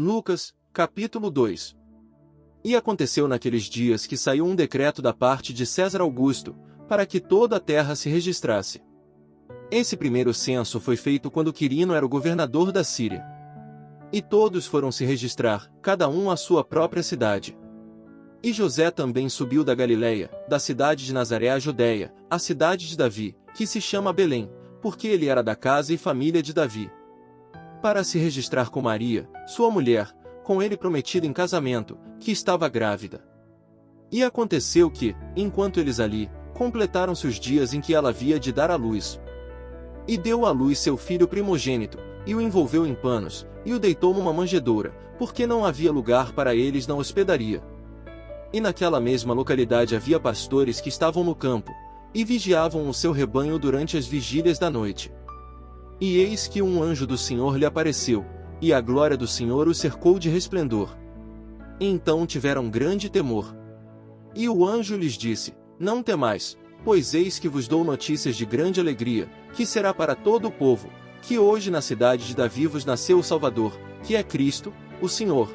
Lucas, capítulo 2. E aconteceu naqueles dias que saiu um decreto da parte de César Augusto, para que toda a terra se registrasse. Esse primeiro censo foi feito quando Quirino era o governador da Síria. E todos foram se registrar, cada um à sua própria cidade. E José também subiu da Galiléia, da cidade de Nazaré à Judéia, a cidade de Davi, que se chama Belém, porque ele era da casa e família de Davi, para se registrar com Maria, sua mulher, com ele prometida em casamento, que estava grávida. E aconteceu que, enquanto eles ali, completaram-se os dias em que ela havia de dar à luz. E deu à luz seu filho primogênito, e o envolveu em panos, e o deitou numa manjedoura, porque não havia lugar para eles na hospedaria. E naquela mesma localidade havia pastores que estavam no campo, e vigiavam o seu rebanho durante as vigílias da noite. E eis que um anjo do Senhor lhe apareceu, e a glória do Senhor o cercou de resplendor. E então tiveram grande temor. E o anjo lhes disse: Não temais, pois eis que vos dou notícias de grande alegria, que será para todo o povo, que hoje na cidade de Davi vos nasceu o Salvador, que é Cristo, o Senhor.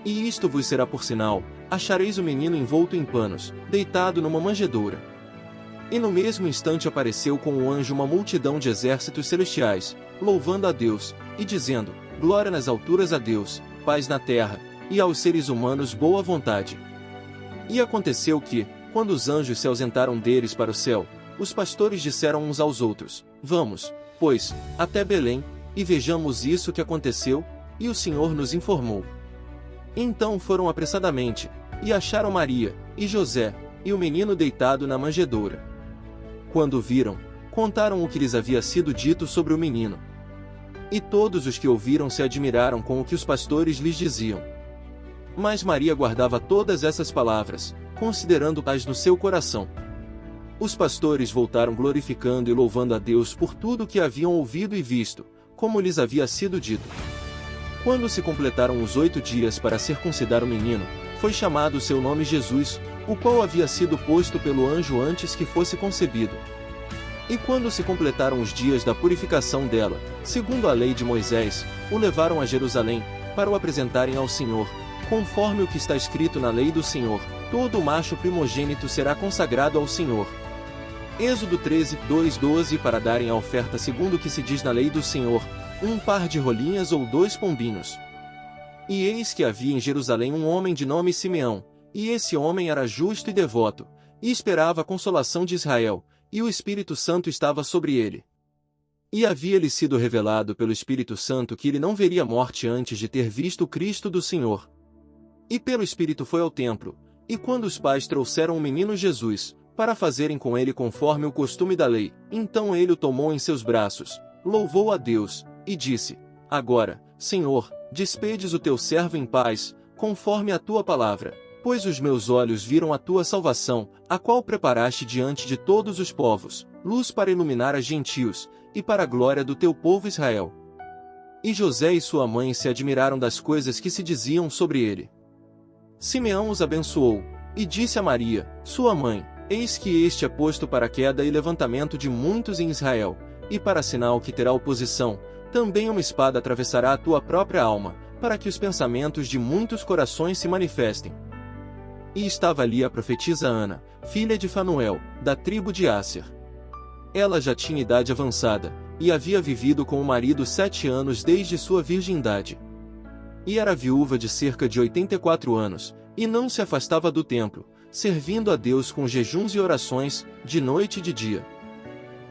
E isto vos será por sinal: achareis o menino envolto em panos, deitado numa manjedoura. E no mesmo instante apareceu com o anjo uma multidão de exércitos celestiais, louvando a Deus, e dizendo: Glória nas alturas a Deus, paz na terra, e aos seres humanos boa vontade. E aconteceu que, quando os anjos se ausentaram deles para o céu, os pastores disseram uns aos outros: Vamos, pois, até Belém, e vejamos isso que aconteceu, e o Senhor nos informou. Então foram apressadamente, e acharam Maria, e José, e o menino deitado na manjedoura. Quando o viram, contaram o que lhes havia sido dito sobre o menino. E todos os que ouviram se admiraram com o que os pastores lhes diziam. Mas Maria guardava todas essas palavras, considerando-as no seu coração. Os pastores voltaram glorificando e louvando a Deus por tudo o que haviam ouvido e visto, como lhes havia sido dito. Quando se completaram os 8 dias para circuncidar o menino, foi chamado o seu nome Jesus, o qual havia sido posto pelo anjo antes que fosse concebido. E quando se completaram os dias da purificação dela, segundo a lei de Moisés, o levaram a Jerusalém, para o apresentarem ao Senhor, conforme o que está escrito na lei do Senhor: todo macho primogênito será consagrado ao Senhor. Êxodo 13, 2-12. Para darem a oferta segundo o que se diz na lei do Senhor, 1 par de rolinhas ou 2 pombinhos. E eis que havia em Jerusalém um homem de nome Simeão, e esse homem era justo e devoto, e esperava a consolação de Israel, e o Espírito Santo estava sobre ele. E havia-lhe sido revelado pelo Espírito Santo que ele não veria morte antes de ter visto o Cristo do Senhor. E pelo Espírito foi ao templo, e quando os pais trouxeram o menino Jesus, para fazerem com ele conforme o costume da lei, então ele o tomou em seus braços, louvou a Deus, e disse: Agora, Senhor, despedes o teu servo em paz, conforme a tua palavra, pois os meus olhos viram a tua salvação, a qual preparaste diante de todos os povos, luz para iluminar as gentios, e para a glória do teu povo Israel. E José e sua mãe se admiraram das coisas que se diziam sobre ele. Simeão os abençoou, e disse a Maria, sua mãe: Eis que este é posto para a queda e levantamento de muitos em Israel, e para sinal que terá oposição, também uma espada atravessará a tua própria alma, para que os pensamentos de muitos corações se manifestem. E estava ali a profetisa Ana, filha de Fanuel, da tribo de Asser. Ela já tinha idade avançada, e havia vivido com o marido 7 anos desde sua virgindade. E era viúva de cerca de 84 anos, e não se afastava do templo, servindo a Deus com jejuns e orações, de noite e de dia.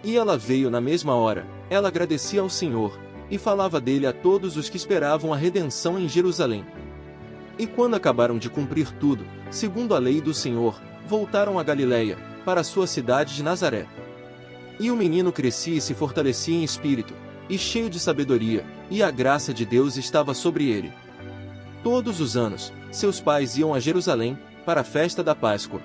E ela veio na mesma hora, ela agradecia ao Senhor, e falava dele a todos os que esperavam a redenção em Jerusalém. E quando acabaram de cumprir tudo, segundo a lei do Senhor, voltaram a Galiléia, para a sua cidade de Nazaré. E o menino crescia e se fortalecia em espírito, e cheio de sabedoria, e a graça de Deus estava sobre ele. Todos os anos, seus pais iam a Jerusalém, para a festa da Páscoa.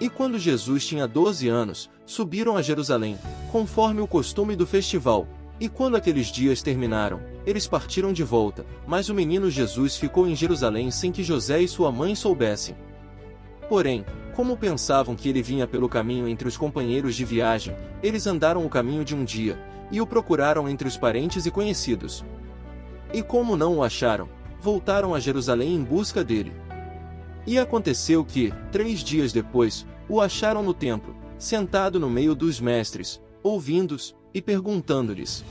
E quando Jesus tinha 12 anos, subiram a Jerusalém, conforme o costume do festival, e quando aqueles dias terminaram, eles partiram de volta, mas o menino Jesus ficou em Jerusalém sem que José e sua mãe soubessem. Porém, como pensavam que ele vinha pelo caminho entre os companheiros de viagem, eles andaram o caminho de um dia, e o procuraram entre os parentes e conhecidos. E como não o acharam, voltaram a Jerusalém em busca dele. E aconteceu que, 3 dias depois, o acharam no templo, sentado no meio dos mestres, ouvindo-os e perguntando-lhes.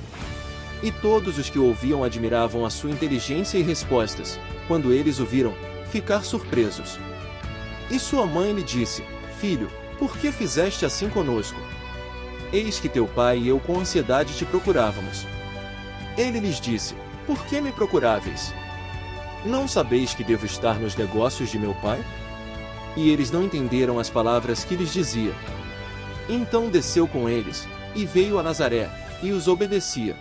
E todos os que o ouviam admiravam a sua inteligência e respostas. Quando eles o viram, ficar surpresos. E sua mãe lhe disse: Filho, por que fizeste assim conosco? Eis que teu pai e eu com ansiedade te procurávamos. Ele lhes disse: Por que me procuráveis? Não sabeis que devo estar nos negócios de meu pai? E eles não entenderam as palavras que lhes dizia. Então desceu com eles, e veio a Nazaré, e os obedecia.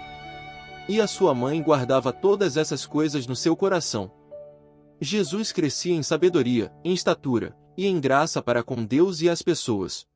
E a sua mãe guardava todas essas coisas no seu coração. Jesus crescia em sabedoria, em estatura, e em graça para com Deus e as pessoas.